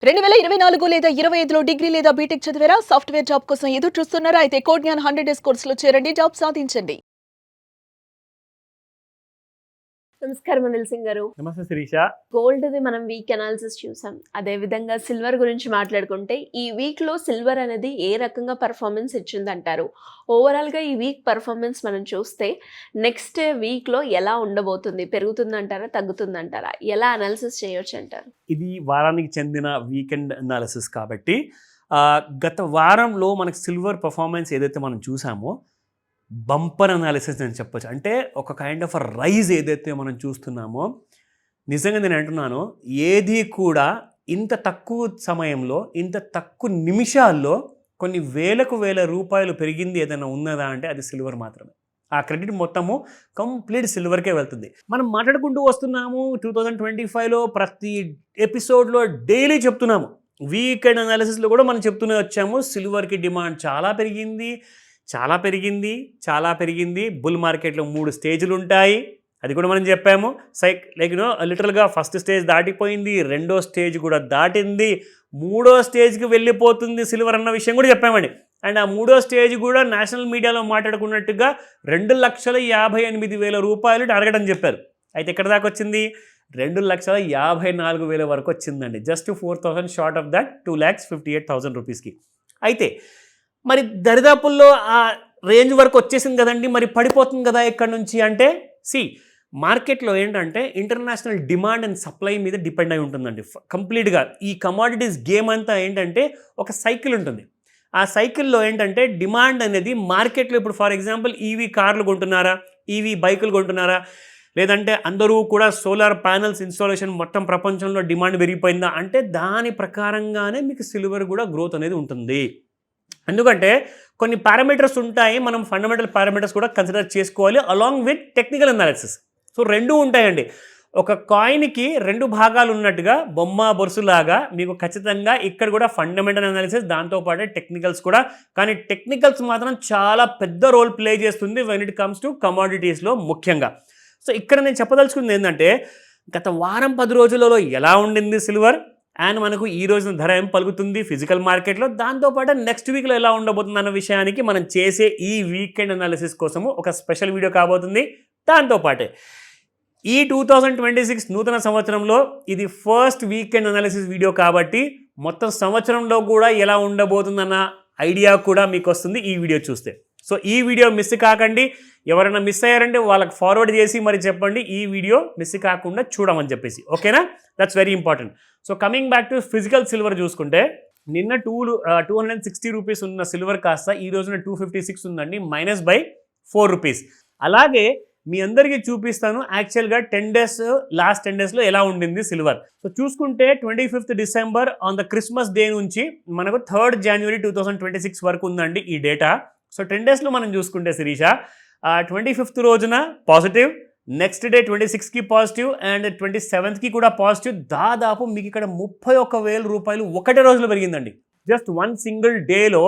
2024 లేదా 25లో డిగ్రీ లేదా బీటెక్ చదివారా? సాఫ్ట్‌వేర్ జాబ్ కోసం ఎదురు చూస్తున్నారా? అయితే కోడ్ జ్ఞాన్ 100 డేస్ కోర్సులో చేరండి. జాబ్ సాధించండి. నమస్కారం అనిల్ సింగ్ గారు. నమస్తే శిరీష. గోల్డ్‌ది మనం వీక్ అనాలిసిస్ చూసాం. అదే విధంగా సిల్వర్ గురించి మాట్లాడుకుంటే ఈ వీక్‌లో సిల్వర్ అనేది ఏ రకంగా పెర్ఫార్మన్స్ ఇచ్చిందంటారు? ఓవరాల్‌గా ఈ వీక్ పెర్ఫార్మన్స్ మనం చూస్తే నెక్స్ట్ వీక్‌లో ఎలా ఉండబోతుంది? పెరుగుతుందంటారా? తగ్గుతుందంటారా? ఎలా అనాలిసిస్ చేయొచ్చంటారు? ఇది వారానికి చెందిన వీకెండ్ అనాలిసిస్ కాబట్టి గత వారంలో మనకి సిల్వర్ పర్ఫార్మెన్స్ ఏదైతే మనం చూసామో బంపర్ అనాలిసిస్ నేను చెప్పొచ్చు. అంటే ఒక కైండ్ ఆఫ్ రైజ్ ఏదైతే మనం చూస్తున్నామో నిజంగా నేను అంటున్నాను, ఏది కూడా ఇంత తక్కువ సమయంలో ఇంత తక్కువ నిమిషాల్లో కొన్ని వేల రూపాయలు పెరిగింది ఏదైనా ఉన్నదా అంటే అది సిల్వర్ మాత్రమే. ఆ క్రెడిట్ మొత్తము కంప్లీట్ సిల్వర్కే వెళ్తుంది. మనం మాట్లాడుకుంటూ వస్తున్నాము 2025లో ప్రతి ఎపిసోడ్లో డైలీ చెప్తున్నాము. వీకెండ్ అనాలిసిస్లో కూడా మనం చెప్తూనే వచ్చాము, సిల్వర్కి డిమాండ్ చాలా పెరిగింది. బుల్ మార్కెట్లో 3 స్టేజ్లు ఉంటాయి, అది కూడా మనం చెప్పాము. లిటరల్గా ఫస్ట్ స్టేజ్ దాటిపోయింది, రెండో స్టేజ్ కూడా దాటింది, మూడో స్టేజ్కి వెళ్ళిపోతుంది సిల్వర్ అన్న విషయం కూడా చెప్పామండి. అండ్ ఆ మూడో స్టేజ్ కూడా నేషనల్ మీడియాలో మాట్లాడుకున్నట్టుగా 2,58,000 రూపాయలు టార్గెట్ అని చెప్పారు. అయితే ఎక్కడ దాకా వచ్చింది? 2,54,000 వరకు వచ్చిందండి. జస్ట్ 4,000 షార్ట్ ఆఫ్ దట్ 2,58,000 రూపీస్కి. అయితే మరి దరిదాపుల్లో ఆ రేంజ్ వరకు వచ్చేసింది కదండి, మరి పడిపోతుంది కదా ఎక్కడి నుంచి అంటే మార్కెట్లో ఏంటంటే ఇంటర్నేషనల్ డిమాండ్ అండ్ సప్లై మీద డిపెండ్ అయి ఉంటుందండి కంప్లీట్గా. ఈ కమాడిటీస్ గేమ్ అంతా ఏంటంటే ఒక సైకిల్ ఉంటుంది. ఆ సైకిల్లో ఏంటంటే డిమాండ్ అనేది మార్కెట్లో ఇప్పుడు ఫర్ ఎగ్జాంపుల్ ఈవీ కార్లు కొంటున్నారా, ఈవీ బైకులు కొంటున్నారా, లేదంటే అందరూ కూడా సోలార్ ప్యానల్స్ ఇన్స్టాలేషన్ మొత్తం ప్రపంచంలో డిమాండ్ పెరిగిపోయిందా అంటే దాని ప్రకారంగానే మీకు సిల్వర్ కూడా గ్రోత్ అనేది ఉంటుంది. ఎందుకంటే కొన్ని పారామీటర్స్ ఉంటాయి, మనం ఫండమెంటల్ పారామీటర్స్ కూడా కన్సిడర్ చేసుకోవాలి along with technical analysis. So రెండు ఉంటాయండి. ఒక కాయిన్కి 2 భాగాలు ఉన్నట్టుగా బొమ్మ బొరుసులాగా మీకు ఖచ్చితంగా ఇక్కడ కూడా ఫండమెంటల్ అనాలిసిస్ దాంతోపాటు టెక్నికల్స్ కూడా. కానీ టెక్నికల్స్ మాత్రం చాలా పెద్ద రోల్ ప్లే చేస్తుంది వెన్ ఇట్ కమ్స్ టు కమోడిటీస్లో ముఖ్యంగా. సో ఇక్కడ నేను చెప్పదలుచుకుంది ఏంటంటే గత వారం 10 రోజులలో ఎలా ఉండింది సిల్వర్ అండ్ మనకు ఈ రోజున ధర ఏం పలుకుతుంది ఫిజికల్ మార్కెట్లో, దాంతోపాటు నెక్స్ట్ వీక్లో ఎలా ఉండబోతుంది అన్న విషయానికి మనం చేసే ఈ వీకెండ్ అనాలిసిస్ కోసము ఒక స్పెషల్ వీడియో కాబోతుంది. దాంతోపాటే ఈ 2026 నూతన సంవత్సరంలో ఇది ఫస్ట్ వీకెండ్ అనాలిసిస్ వీడియో కాబట్టి మొత్తం సంవత్సరంలో కూడా ఎలా ఉండబోతుందన్న ఐడియా కూడా మీకు వస్తుంది ఈ వీడియో చూస్తే. సో ఈ వీడియో మిస్ కాకండి. ఎవరైనా మిస్ అయ్యారంటే వాళ్ళకి ఫార్వర్డ్ చేసి మరి చెప్పండి ఈ వీడియో మిస్ కాకుండా చూడమని చెప్పేసి, ఓకేనా? That's very important. So coming back to physical silver చూసుకుంటే నిన్న 260 రూపీస్ ఉన్న సిల్వర్ కాస్త ఈ రోజున 256 ఉందండి, -4 రూపీస్. అలాగే మీ అందరికీ చూపిస్తాను యాక్చువల్గా లాస్ట్ 10 డేస్లో ఎలా ఉండింది సిల్వర్. సో చూసుకుంటే 25th December on the Christmas day నుంచి మనకు 3rd జనవరి 2026 వరకు ఉందండి ఈ డేటా. సో 10 డేస్లో మనం చూసుకుంటే శిరీష 25th రోజున పాజిటివ్, నెక్స్ట్ డే 26కి పాజిటివ్ అండ్ 27కి కూడా పాజిటివ్. దాదాపు మీకు ఇక్కడ 31,000 రూపాయలు ఒకటే రోజులో పెరిగిందండి. జస్ట్ వన్ సింగిల్ డేలో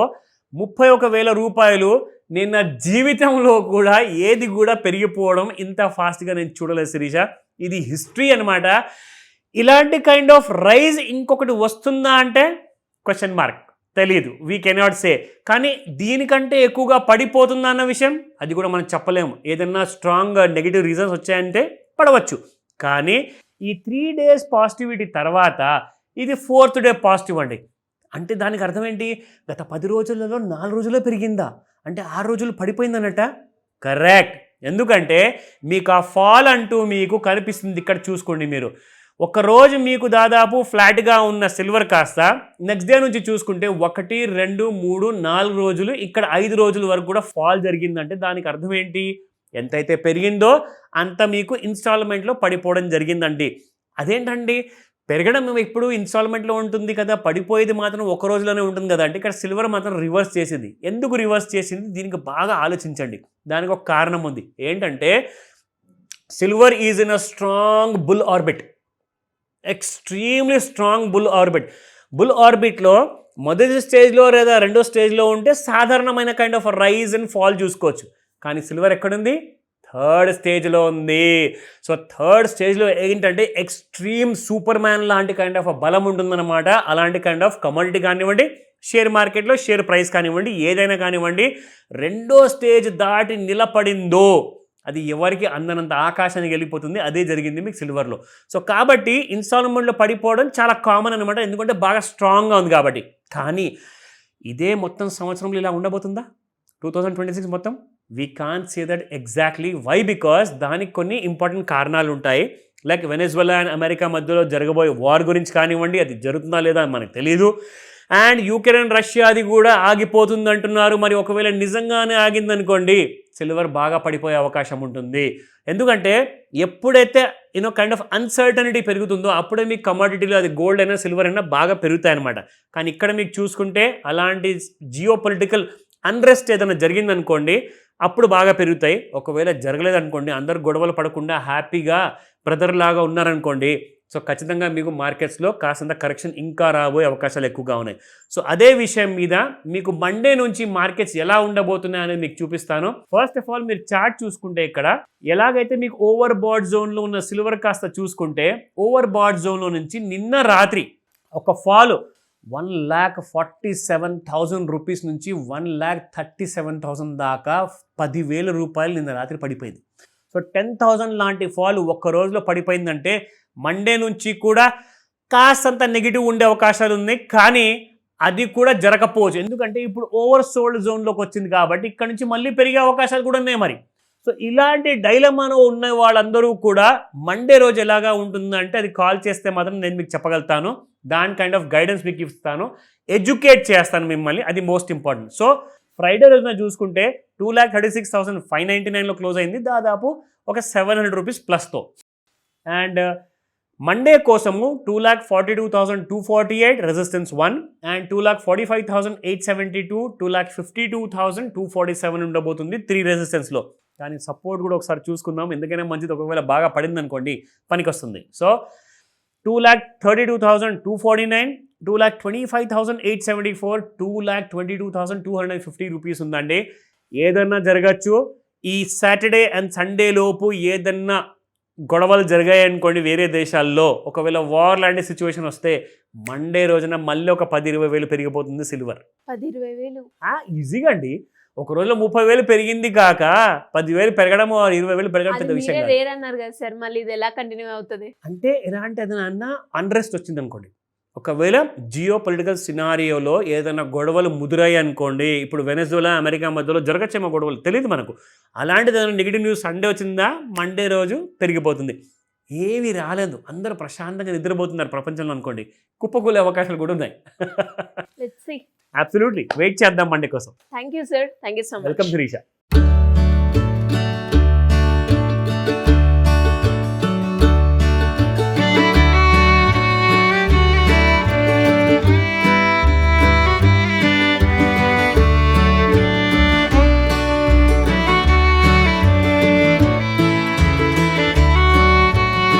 31,000 రూపాయలు. నిన్న జీవితంలో కూడా ఏది కూడా పెరిగిపోవడం ఇంత ఫాస్ట్గా నేను చూడలేదు శిరీష. ఇది హిస్టరీ అనమాట. ఇలాంటి కైండ్ ఆఫ్ రైజ్ ఇంకొకటి వస్తుందా అంటే క్వశ్చన్ మార్క్, తెలియదు, వీ కెనాట్ సే. కానీ దీనికంటే ఎక్కువగా పడిపోతుందా అన్న విషయం అది కూడా మనం చెప్పలేము. ఏదన్నా స్ట్రాంగ్ నెగిటివ్ రీజన్స్ వచ్చాయంటే పడవచ్చు. కానీ ఈ 3 డేస్ పాజిటివిటీ తర్వాత ఇది 4th డే పాజిటివ్ అండి. అంటే దానికి అర్థం ఏంటి? గత 10 రోజులలో 4 రోజుల్లో పెరిగిందా అంటే 6 రోజులు పడిపోయిందన్నట. కరెక్ట్. ఎందుకంటే మీకు ఆ ఫాల్ అంటూ మీకు కనిపిస్తుంది. ఇక్కడ చూసుకోండి మీరు, ఒకరోజు మీకు దాదాపు ఫ్లాట్గా ఉన్న సిల్వర్ కాస్త నెక్స్ట్ డే నుంచి చూసుకుంటే 1, 2, 3, 4 రోజులు ఇక్కడ 5 రోజుల వరకు కూడా ఫాల్ జరిగిందంటే దానికి అర్థం ఏంటి? ఎంతైతే పెరిగిందో అంత మీకు ఇన్స్టాల్మెంట్లో పడిపోవడం జరిగిందండి. అదేంటండి పెరగడం ఎప్పుడు ఇన్స్టాల్మెంట్లో ఉంటుంది కదా, పడిపోయేది మాత్రం ఒక రోజులోనే ఉంటుంది కదా అంటే ఇక్కడ సిల్వర్ మాత్రం రివర్స్ చేసింది. ఎందుకు రివర్స్ చేసింది? దీనికి బాగా ఆలోచించండి. దానికి ఒక కారణం ఉంది. ఏంటంటే silver is in a strong bull orbit, extremely strong bull ఆర్బిట్లో మొదటి స్టేజ్లో లేదా రెండో స్టేజ్లో ఉంటే సాధారణమైన kind of rise and fall చూసుకోవచ్చు. కానీ సిల్వర్ ఎక్కడుంది? థర్డ్ స్టేజ్లో ఉంది. సో థర్డ్ స్టేజ్లో ఏంటంటే ఎక్స్ట్రీమ్ సూపర్ మ్యాన్ లాంటి కైండ్ ఆఫ్ బలం ఉంటుందన్నమాట. అలాంటి కైండ్ ఆఫ్ కమోడిటీ కానివ్వండి, షేర్ మార్కెట్లో షేర్ ప్రైస్ కానివ్వండి, ఏదైనా కానివ్వండి, రెండో స్టేజ్ దాటి నిలబడిందో అది ఎవరికి అందనంత ఆకాశానికి వెళ్ళిపోతుంది. అదే జరిగింది మీకు సిల్వర్లో. సో కాబట్టి ఇన్స్టాల్మెంట్లో పడిపోవడం చాలా కామన్ అనమాట, ఎందుకంటే బాగా స్ట్రాంగ్గా ఉంది కాబట్టి. కానీ ఇదే మొత్తం సంవత్సరంలో ఇలా ఉండబోతుందా 2026 మొత్తం? We can't say that exactly. Why? Because దానికి కొన్ని ఇంపార్టెంట్ కారణాలు ఉంటాయి. లైక్ వెనెజువలా అండ్ అమెరికా మధ్యలో జరగబోయే వార్ గురించి కానివ్వండి, అది జరుగుతుందా లేదా అని మనకు తెలియదు. అండ్ యుక్రెయిన్ రష్యాది కూడా ఆగిపోతుంది అంటున్నారు. మరి ఒకవేళ నిజంగానే ఆగిందనుకోండి, సిల్వర్ బాగా పడిపోయే అవకాశం ఉంటుంది. ఎందుకంటే ఎప్పుడైతే కైండ్ ఆఫ్ అన్సర్టనిటీ పెరుగుతుందో అప్పుడే మీకు కమోడిటీలు, అది గోల్డ్ అయినా సిల్వర్ అయినా బాగా పెరుగుతాయి అనమాట. కానీ ఇక్కడ మీకు చూసుకుంటే అలాంటి జియో పొలిటికల్ అన్రెస్ట్ ఏదైనా జరిగిందనుకోండి అప్పుడు బాగా పెరుగుతాయి. ఒకవేళ జరగలేదనుకోండి, అందరు గొడవలు పడకుండా హ్యాపీగా బ్రదర్ లాగా ఉన్నారనుకోండి, సో ఖచ్చితంగా మీకు మార్కెట్స్లో కాసంత కరెక్షన్ ఇంకా రాబోయే అవకాశాలు ఎక్కువగా ఉన్నాయి. సో అదే విషయం మీద మీకు మండే నుంచి మార్కెట్స్ ఎలా ఉండబోతున్నాయి అనేది మీకు చూపిస్తాను. ఫస్ట్ ఆఫ్ ఆల్ మీరు చార్ట్ చూసుకుంటే ఇక్కడ ఎలాగైతే మీకు ఓవర్ బాట్ జోన్లో ఉన్న సిల్వర్ కాస్త చూసుకుంటే, ఓవర్ బాట్ జోన్లో నుంచి నిన్న రాత్రి ఒక ఫాల్ 1,47,000 రూపీస్ నుంచి 1,37,000 దాకా 10,000 రూపాయలు నిన్న రాత్రి పడిపోయింది. సో 10,000 లాంటి ఫాల్ ఒక్క రోజులో పడిపోయిందంటే మండే నుంచి కూడా కాస్తంత నెగిటివ్ ఉండే అవకాశాలు ఉన్నాయి. కానీ అది కూడా జరగకపోవచ్చు, ఎందుకంటే ఇప్పుడు ఓవర్ సోల్డ్ జోన్లోకి వచ్చింది కాబట్టి ఇక్కడ నుంచి మళ్ళీ పెరిగే అవకాశాలు కూడా ఉన్నాయి మరి. సో ఇలాంటి డైలమాలో ఉన్న వాళ్ళందరూ కూడా మండే రోజు ఎలాగా ఉంటుందంటే అది కాల్ చేస్తే మాత్రం నేను మీకు చెప్పగలుగుతాను. దాని కైండ్ ఆఫ్ గైడెన్స్ మీకు ఇస్తాను, ఎడ్యుకేట్ చేస్తాను మిమ్మల్ని, అది మోస్ట్ ఇంపార్టెంట్. సో ఫ్రైడే రోజున చూసుకుంటే 2,36,599లో క్లోజ్ అయింది, దాదాపు ఒక 700 రూపీస్ ప్లస్తో. అండ్ మండే కోసము 2,42,248 రెసిస్టెన్స్ 1 అండ్ 2,45,872, 2,52,247 ఉండబోతుంది 3 రెసిస్టెన్స్లో. కానీ సపోర్ట్ కూడా ఒకసారి చూసుకుందాం, ఎందుకైనా మంచిది. ఒకవేళ బాగా పడింది అనుకోండి పనికి వస్తుంది. సో 2,32,249, 2,25,874, 2,22,250 రూపీస్ ఉందండి. ఏదన్నా జరగచ్చు. ఈ సాటర్డే అండ్ సండే లోపు ఏదన్నా గొడవలు జరిగాయి అనుకోండి వేరే దేశాల్లో, ఒకవేళ వార్ లాంటి సిచ్యువేషన్ వస్తే మండే రోజున మళ్ళీ ఒక 10-20 వేలు పెరిగిపోతుంది సిల్వర్. 10-20 వేలు ఈజీగా అండి. ఒక రోజులో 30,000 పెరిగింది కాక 10,000 పెరగడం 20,000 పెరగడం పెద్ద విషయం కాదు. రేర్ అన్నారు కదా సార్, మళ్ళీ ఇది ఎలా కంటిన్యూ అవుతుంది అంటే ఎలా అంటే ఏదైనా అన్రెస్ట్ వచ్చింది అనుకోండి, ఒకవేళ జియో పొలిటికల్ సినారియోలో ఏదైనా గొడవలు ముదురాయి అనుకోండి, ఇప్పుడు వెనెజువలా అమెరికా మధ్యలో జరగచ్చేమో గొడవలు, తెలియదు మనకు. అలాంటిది ఏదైనా నెగిటివ్ న్యూస్ సండే వచ్చిందా మండే రోజు పెరిగిపోతుంది. ఏవి రాలేదు, అందరూ ప్రశాంతంగా నిద్రపోతున్నారు ప్రపంచంలో అనుకోండి, కుప్పకూలే అవకాశాలు కూడా ఉన్నాయి. Let's see. అబ్సల్యూట్లీ వెయిట్ చేద్దాం మండే కోసం. Thank you sir, thank you so much. Welcome Sirisha.